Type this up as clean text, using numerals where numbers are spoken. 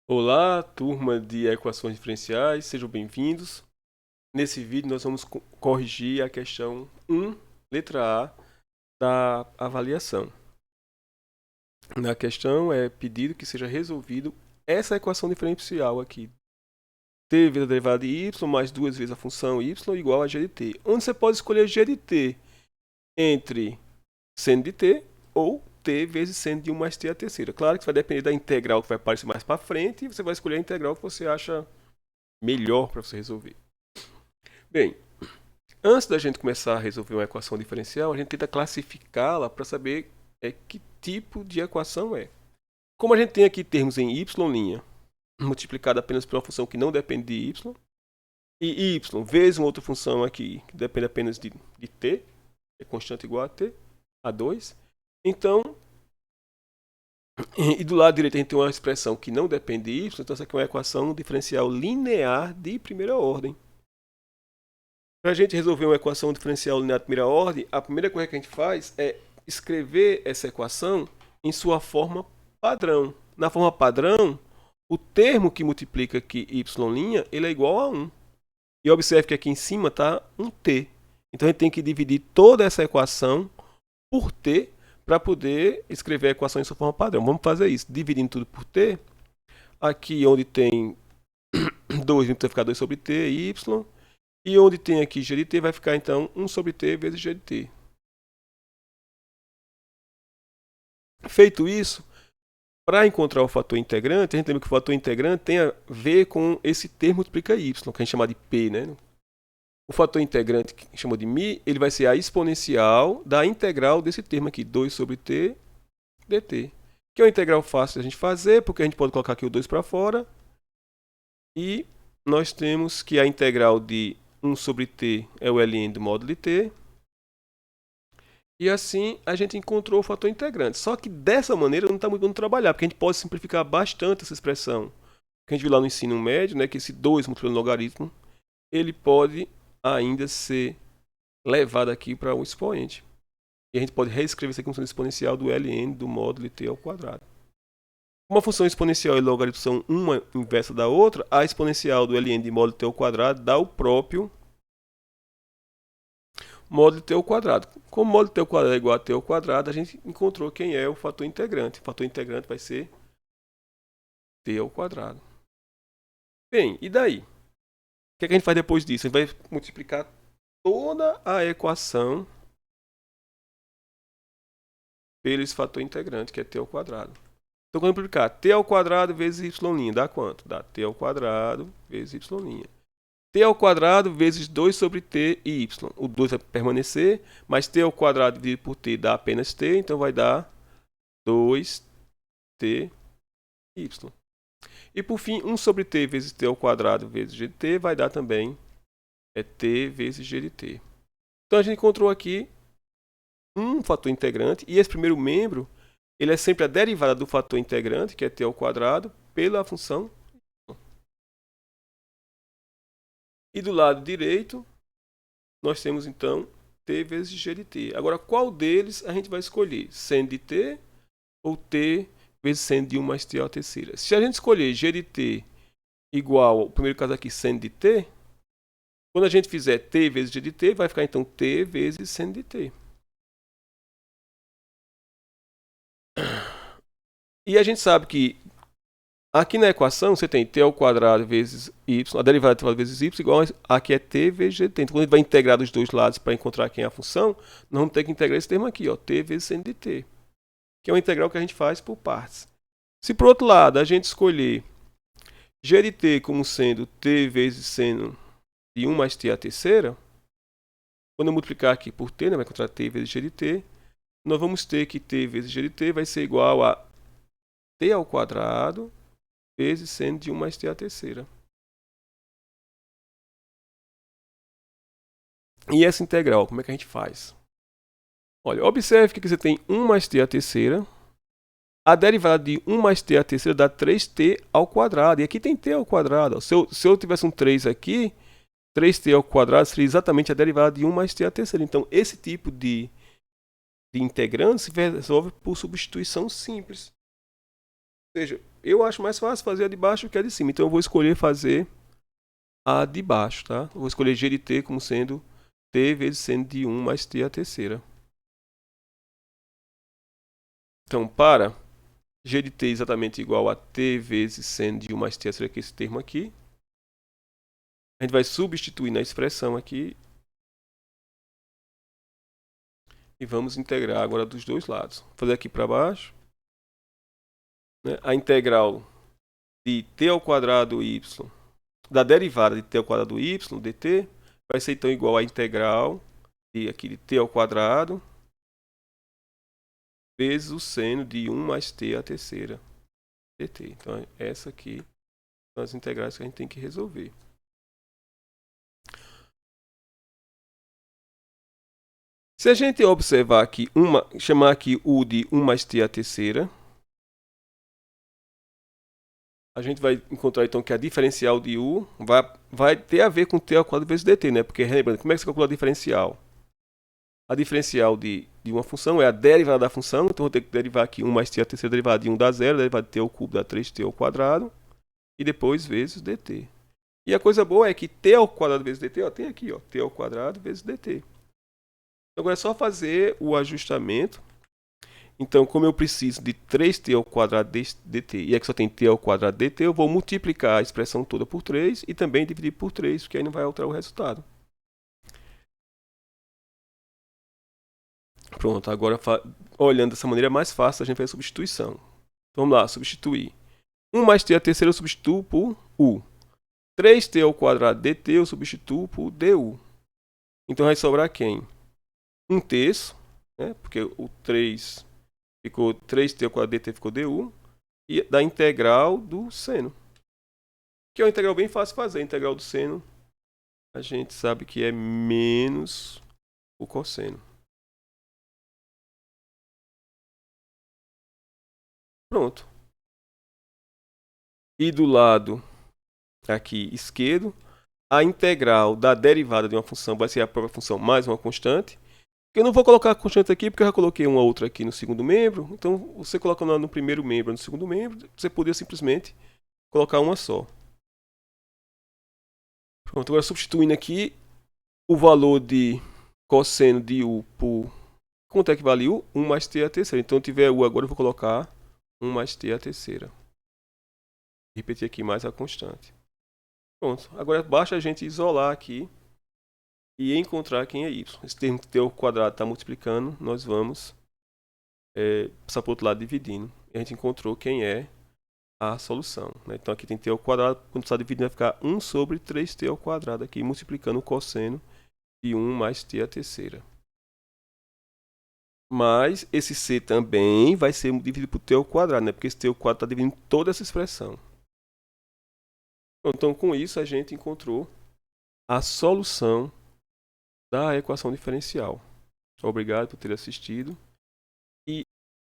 Olá, turma de equações diferenciais, sejam bem-vindos. Nesse vídeo nós vamos corrigir a questão 1, letra A, da avaliação. Na questão é pedido que seja resolvido essa equação diferencial aqui. T vezes a derivada de y mais duas vezes a função y igual a g de t. Onde você pode escolher g de t entre seno de t ou t vezes seno de 1 mais t a terceira. Claro que isso vai depender da integral que vai aparecer mais para frente e você vai escolher a integral que você acha melhor para você resolver. Bem, antes da gente começar a resolver uma equação diferencial, a gente tenta classificá-la para saber que tipo de equação é. Como a gente tem aqui termos em y' multiplicado apenas por uma função que não depende de y, e y vezes uma outra função aqui que depende apenas de t, é constante igual a t, a 2. Então, e do lado direito a gente tem uma expressão que não depende de y, então essa aqui é uma equação diferencial linear de primeira ordem. Para a gente resolver uma equação diferencial linear de primeira ordem, a primeira coisa que a gente faz é escrever essa equação em sua forma padrão. Na forma padrão, o termo que multiplica aqui y', ele é igual a 1. E observe que aqui em cima está um t. Então a gente tem que dividir toda essa equação por t para poder escrever a equação em sua forma padrão. Vamos fazer isso, dividindo tudo por t. Aqui onde tem 2, vai ficar 2 sobre t, y. E onde tem aqui g de t, vai ficar então 1 sobre t vezes g de t. Feito isso, para encontrar o fator integrante, a gente lembra que o fator integrante tem a ver com esse termo multiplica y, que a gente chama de p, né? O fator integrante, que chama de μ, ele vai ser a exponencial da integral desse termo aqui, 2 sobre t dt. Que é uma integral fácil de a gente fazer, porque a gente pode colocar aqui o 2 para fora. E nós temos que a integral de 1 sobre t é o ln do módulo de t. E assim a gente encontrou o fator integrante. Só que dessa maneira não está muito bom trabalhar, porque a gente pode simplificar bastante essa expressão. Que a gente viu lá no ensino médio, né, que esse 2 multiplicado no logaritmo, ele pode ainda ser levado aqui para o expoente. E a gente pode reescrever isso aqui como sendo exponencial do ln do módulo de t ao quadrado. Como a função exponencial e logaritmo são uma inversa da outra, a exponencial do ln de módulo de t ao quadrado dá o próprio módulo de t ao quadrado. Como módulo de t ao quadrado é igual a t ao quadrado, a gente encontrou quem é o fator integrante. O fator integrante vai ser t ao quadrado. Bem, e daí? O que a gente faz depois disso? A gente vai multiplicar toda a equação pelo esse fator integrante, que é t ao quadrado. Então, quando eu multiplicar t ao quadrado vezes y', dá quanto? Dá t ao quadrado vezes y'. T ao quadrado vezes 2 sobre t e y. O 2 vai permanecer, mas t ao quadrado dividido por t dá apenas t, então vai dar 2t y. E por fim, 1 sobre t vezes t ao quadrado vezes g de t vai dar também t vezes g de t. Então a gente encontrou aqui um fator integrante, e esse primeiro membro ele é sempre a derivada do fator integrante, que é t ao quadrado, pela função. E do lado direito, nós temos então t vezes g de t. Agora, qual deles a gente vai escolher? Seno de t ou t vezes seno de 1 mais t à terceira? Se a gente escolher g de t igual, o primeiro caso aqui, seno de t, quando a gente fizer t vezes g de t, vai ficar então t vezes seno de t. E a gente sabe que aqui na equação você tem t ao quadrado vezes y, a derivada de t vezes y igual a aqui é t vezes g de t. Então, quando a gente vai integrar dos dois lados para encontrar quem é a função, nós vamos ter que integrar esse termo aqui, ó, t vezes seno de t, que é uma integral que a gente faz por partes. Se por outro lado a gente escolher g de t como sendo t vezes seno de 1 mais t à terceira, quando eu multiplicar aqui por t, né, vai encontrar t vezes g de t, nós vamos ter que t vezes g de t vai ser igual a t ao quadrado vezes seno de 1 mais t à terceira. E essa integral, como é que a gente faz? Olha, observe que aqui você tem 1 mais t à terceira. A derivada de 1 mais t à terceira dá 3t ao quadrado. E aqui tem t ao quadrado. Se eu tivesse um 3 aqui, 3t ao quadrado seria exatamente a derivada de 1 mais t à terceira. Então, esse tipo de integrando se resolve por substituição simples. seja, eu acho mais fácil fazer a de baixo que a de cima. Então eu vou escolher fazer a de baixo, tá? Eu vou escolher g de t como sendo t vezes seno de 1 mais t a terceira. Então, para g de t exatamente igual a t vezes seno de 1 mais t a terceira, que é esse termo aqui, a gente vai substituir na expressão aqui e vamos integrar agora dos dois lados. Vou fazer aqui para baixo, né? A integral de t ao quadrado y, da derivada de t ao quadrado y, dt, vai ser então igual a integral de t ao quadrado vezes o seno de 1 mais t a terceira dt. Então, essa aqui são as integrais que a gente tem que resolver. Se a gente observar aqui, chamar aqui u de 1 mais t a terceira, a gente vai encontrar então que a diferencial de u vai ter a ver com t ao quadrado vezes dt, né? Porque, lembrando, como é que você calcula a diferencial? A diferencial de uma função é a derivada da função, então eu vou ter que derivar aqui 1 mais t a terceira derivada de 1 dá 0, derivada de t ao cubo dá 3t ao quadrado, e depois vezes dt. E a coisa boa é que t ao quadrado vezes dt, ó, tem aqui, ó, t ao quadrado vezes dt. Agora é só fazer o ajustamento. Então, como eu preciso de 3t ao quadrado dt, e aqui só tem t ao quadrado dt, eu vou multiplicar a expressão toda por 3 e também dividir por 3, porque aí não vai alterar o resultado. Pronto, agora olhando dessa maneira é mais fácil, a gente faz a substituição. Então, vamos lá, substituir. 1 mais t a terceira eu substituo por u. 3t ao quadrado dt eu substituo por du. Então vai sobrar quem? 1/3, né? Porque o 3 ficou 3t ao quadrado dt ficou du. E da integral do seno. Que é uma integral bem fácil de fazer. A integral do seno, a gente sabe que é menos o cosseno. Pronto. E do lado aqui esquerdo, a integral da derivada de uma função vai ser a própria função mais uma constante. Eu não vou colocar a constante aqui porque eu já coloquei uma outra aqui no segundo membro. Então, você colocando no primeiro membro ou no segundo membro, você poderia simplesmente colocar uma só. Pronto, agora substituindo aqui o valor de cosseno de u por... Quanto é que vale u? 1 mais t a terceira. Então, se tiver u agora, eu vou colocar 1 mais t a terceira. Repetir aqui mais a constante. Pronto. Agora basta a gente isolar aqui e encontrar quem é y. Esse termo que t ao quadrado está multiplicando, nós vamos passar para o outro lado dividindo. E a gente encontrou quem é a solução, né? Então aqui tem t ao quadrado, quando está dividindo vai ficar 1 sobre 3t ao quadrado aqui, multiplicando o cosseno de 1 mais t a terceira. Mas esse c também vai ser dividido por t ao quadrado, né? Porque esse t ao quadrado está dividindo toda essa expressão. Então, com isso, a gente encontrou a solução da equação diferencial. Obrigado por ter assistido.